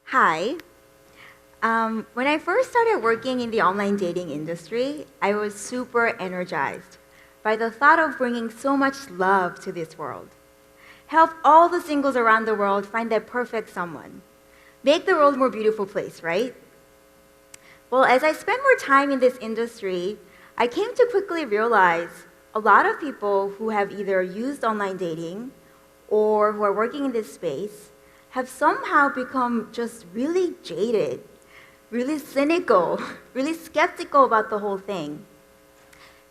Hi. When I first started working in the online dating industry, I was super energized by the thought of bringing so much love to this world. Help all the singles around the world find their perfect someone. Make the world a more beautiful place, right? Well, as I spent more time in this industry, I came to quickly realize a lot of people who have either used online dating or who are working in this space have somehow become just really jaded, really cynical, really skeptical about the whole thing.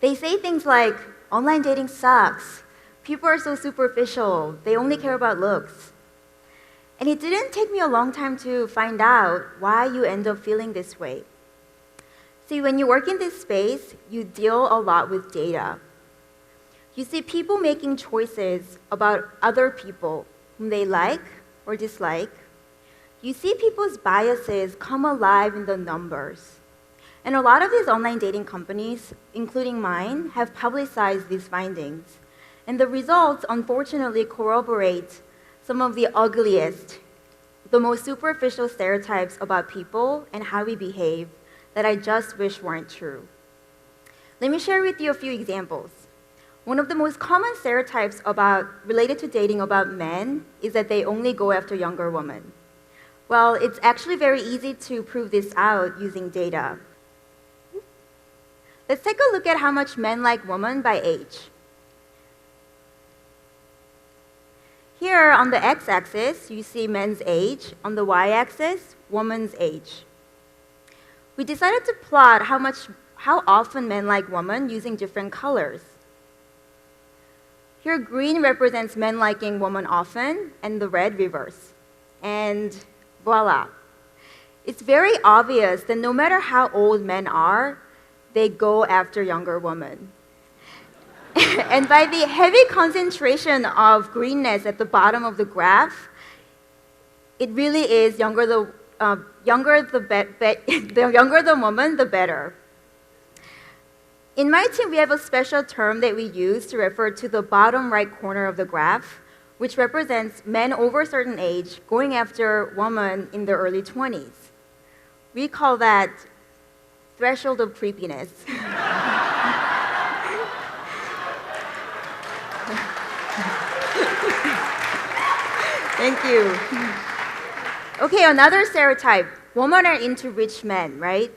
They say things like, online dating sucks, people are so superficial, they only care about looks. And it didn't take me a long time to find out why you end up feeling this way. See, when you work in this space, you deal a lot with data. You see people making choices about other people whom they like or dislike. You see people's biases come alive in the numbers. And a lot of these online dating companies, including mine, have publicized these findings. And the results, unfortunately, corroborate some of the ugliest, the most superficial stereotypes about people and how we behave that I just wish weren't true. Let me share with you a few examples. One of the most common stereotypes related to dating about men is that they only go after younger women. Well, it's actually very easy to prove this out using data. Let's take a look at how much men like women by age. Here on the x-axis, you see men's age. On the y-axis, women's age. We decided to plot how often men like women using different colors. Here, green represents men liking women often, and the red reverse. And voila. It's very obvious that no matter how old men are, they go after younger women. And by the heavy concentration of greenness at the bottom of the graph, it really is the younger the woman, the better. In my team, we have a special term that we use to refer to the bottom right corner of the graph, which represents men over a certain age going after women in their early 20s. We call that threshold of creepiness. Thank you. Okay, another stereotype. Women are into rich men, right?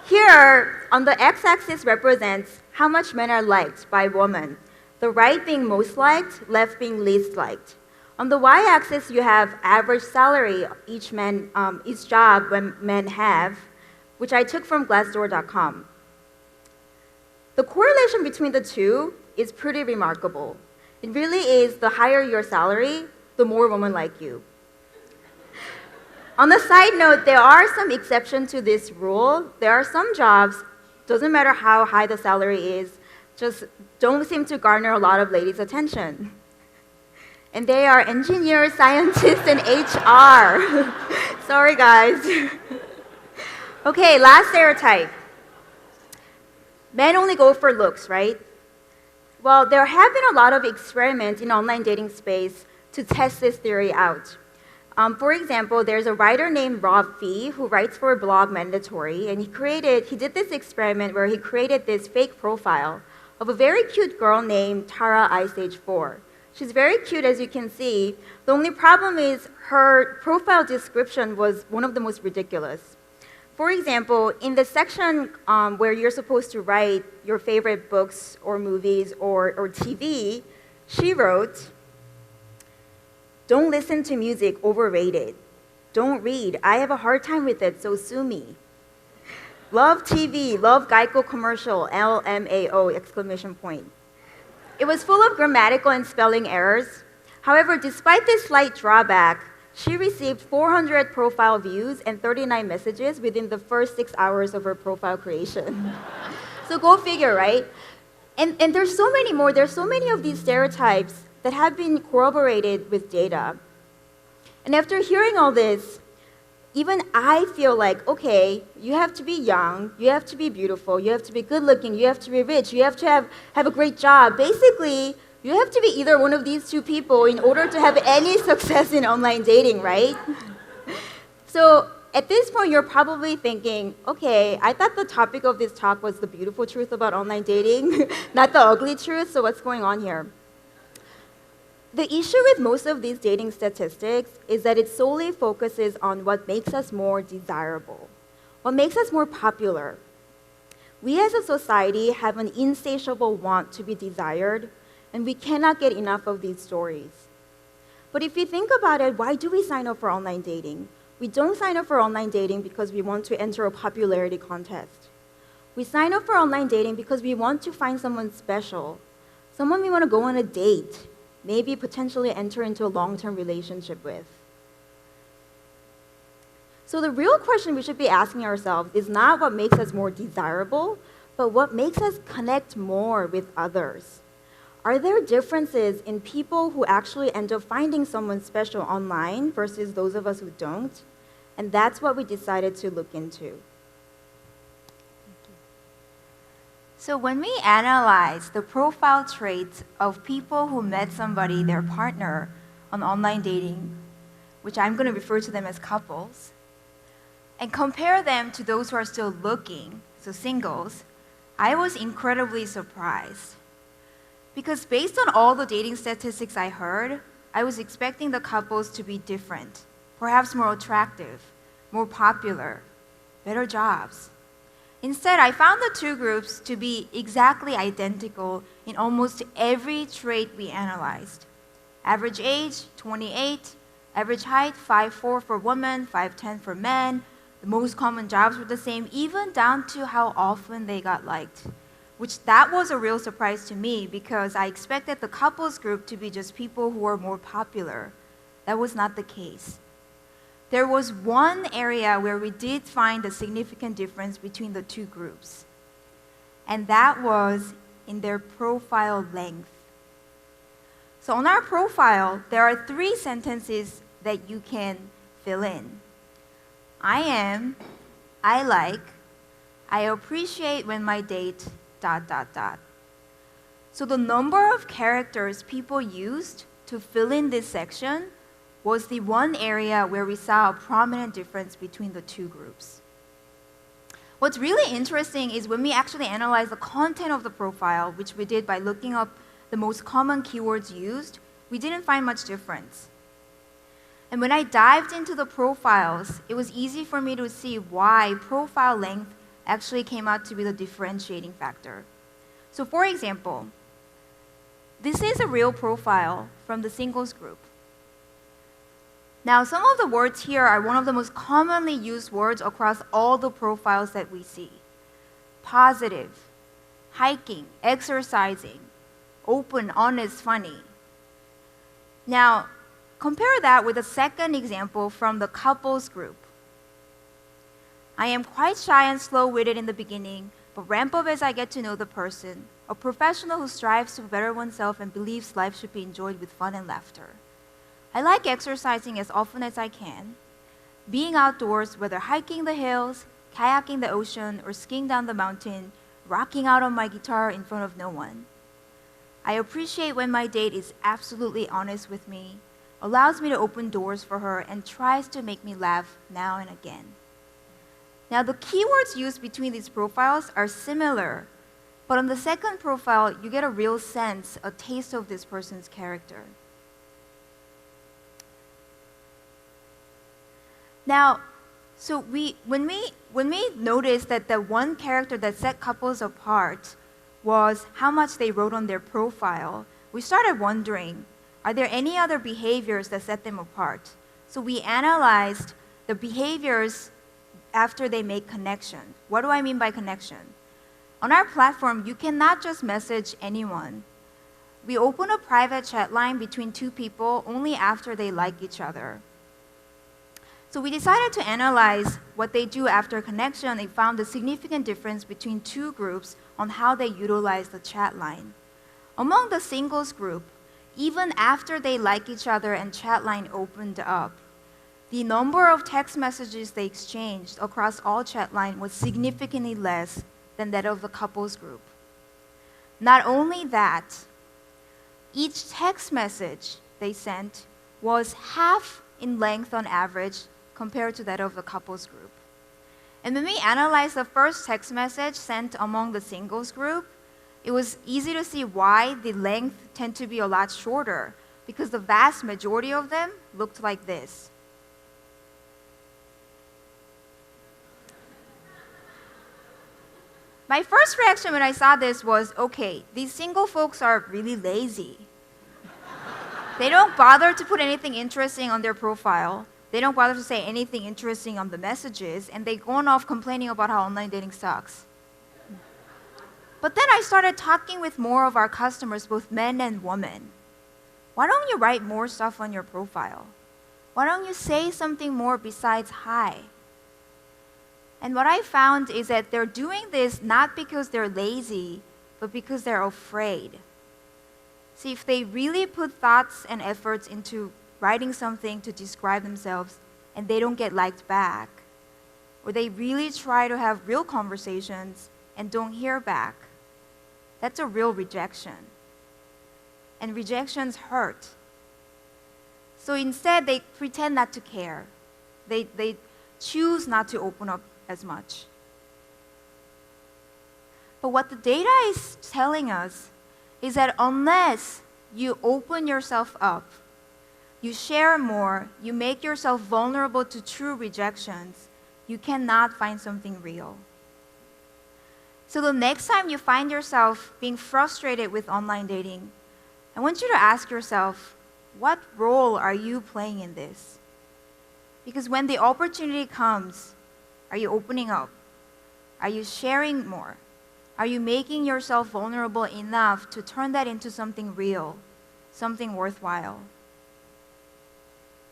Here, on the x-axis represents how much men are liked by women. The right being most liked, left being least liked. On the y-axis, you have average salary each job when men have, which I took from Glassdoor.com. The correlation between the two is pretty remarkable. It really is the higher your salary, the more women like you. On a side note, there are some exceptions to this rule. There are some jobs, doesn't matter how high the salary is, just don't seem to garner a lot of ladies' attention. And they are engineers, scientists, and HR. Sorry, guys. Okay, last stereotype. Men only go for looks, right? Well, there have been a lot of experiments in online dating space to test this theory out. For example, there's a writer named Rob Fee who writes for a blog Mandatory, and he did this experiment where he created this fake profile of a very cute girl named Tara Ice Age 4. She's very cute, as you can see. The only problem is her profile description was one of the most ridiculous. For example, in the section where you're supposed to write your favorite books or movies or TV, she wrote, "Don't listen to music, overrated. Don't read, I have a hard time with it, so sue me. Love TV, love Geico commercial, LMAO, exclamation point." It was full of grammatical and spelling errors. However, despite this slight drawback, she received 400 profile views and 39 messages within the first 6 hours of her profile creation. So go figure, right? And there's so many more. There's so many of these stereotypes that have been corroborated with data. And after hearing all this, even I feel like, okay, you have to be young, you have to be beautiful, you have to be good looking, you have to be rich, you have to have a great job. Basically, You have to be either one of these two people in order to have any success in online dating, right? So at this point, you're probably thinking, okay, I thought the topic of this talk was the beautiful truth about online dating, not the ugly truth, so what's going on here? The issue with most of these dating statistics is that it solely focuses on what makes us more desirable, what makes us more popular. We as a society have an insatiable want to be desired, and we cannot get enough of these stories. But if you think about it, why do we sign up for online dating? We don't sign up for online dating because we want to enter a popularity contest. We sign up for online dating because we want to find someone special, someone we want to go on a date, maybe potentially enter into a long-term relationship with. So the real question we should be asking ourselves is not what makes us more desirable, but what makes us connect more with others. Are there differences in people who actually end up finding someone special online versus those of us who don't? And that's what we decided to look into. So when we analyze the profile traits of people who met somebody, their partner, on online dating, which I'm going to refer to them as couples, and compare them to those who are still looking, so singles, I was incredibly surprised. Because based on all the dating statistics I heard, I was expecting the couples to be different, perhaps more attractive, more popular, better jobs. Instead, I found the two groups to be exactly identical in almost every trait we analyzed. Average age, 28, average height, 5'4" for women, 5'10" for men. The most common jobs were the same, even down to how often they got liked. That was a real surprise to me because I expected the couples group to be just people who were more popular. That was not the case. There was one area where we did find a significant difference between the two groups, and that was in their profile length. So on our profile, there are 3 sentences that you can fill in. I am, I like, I appreciate when my date, ... So the number of characters people used to fill in this section was the one area where we saw a prominent difference between the two groups. What's really interesting is when we actually analyze the content of the profile, which we did by looking up the most common keywords used, we didn't find much difference. And when I dived into the profiles, it was easy for me to see why profile length actually came out to be the differentiating factor. So for example, this is a real profile from the singles group. Now, some of the words here are one of the most commonly used words across all the profiles that we see. Positive, hiking, exercising, open, honest, funny. Now, compare that with a second example from the couples group. I am quite shy and slow-witted in the beginning, but ramp up as I get to know the person. A professional who strives to better oneself and believes life should be enjoyed with fun and laughter. I like exercising as often as I can. Being outdoors, whether hiking the hills, kayaking the ocean, or skiing down the mountain, rocking out on my guitar in front of no one. I appreciate when my date is absolutely honest with me, allows me to open doors for her, and tries to make me laugh now and again. Now, the keywords used between these profiles are similar, but on the second profile, you get a real sense, a taste of this person's character. Now, so when we noticed that the one character that set couples apart was how much they wrote on their profile, we started wondering, are there any other behaviors that set them apart? So we analyzed the behaviors after they make connection. What do I mean by connection? On our platform, you cannot just message anyone. We open a private chat line between two people only after they like each other. So we decided to analyze what they do after connection and found a significant difference between two groups on how they utilize the chat line. Among the singles group, even after they like each other and chat line opened up, the number of text messages they exchanged across all chat line was significantly less than that of the couples group. Not only that, each text message they sent was half in length on average compared to that of the couples group. And when we analyzed the first text message sent among the singles group, it was easy to see why the length tend to be a lot shorter, because the vast majority of them looked like this. My first reaction when I saw this was, okay, these single folks are really lazy. They don't bother to put anything interesting on their profile. They don't bother to say anything interesting on the messages, and they go on off complaining about how online dating sucks. But then I started talking with more of our customers, both men and women. Why don't you write more stuff on your profile? Why don't you say something more besides hi? And what I found is that they're doing this not because they're lazy, but because they're afraid. See, if they really put thoughts and efforts into writing something to describe themselves and they don't get liked back, or they really try to have real conversations and don't hear back, that's a real rejection. And rejections hurt. So instead, they pretend not to care. They choose not to open up as much. But what the data is telling us is that unless you open yourself up, you share more, you make yourself vulnerable to true rejections, you cannot find something real. So the next time you find yourself being frustrated with online dating, I want you to ask yourself, what role are you playing in this? Because when the opportunity comes, are you opening up? Are you sharing more? Are you making yourself vulnerable enough to turn that into something real, something worthwhile?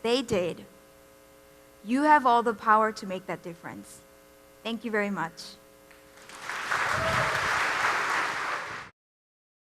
They did. You have all the power to make that difference. Thank you very much.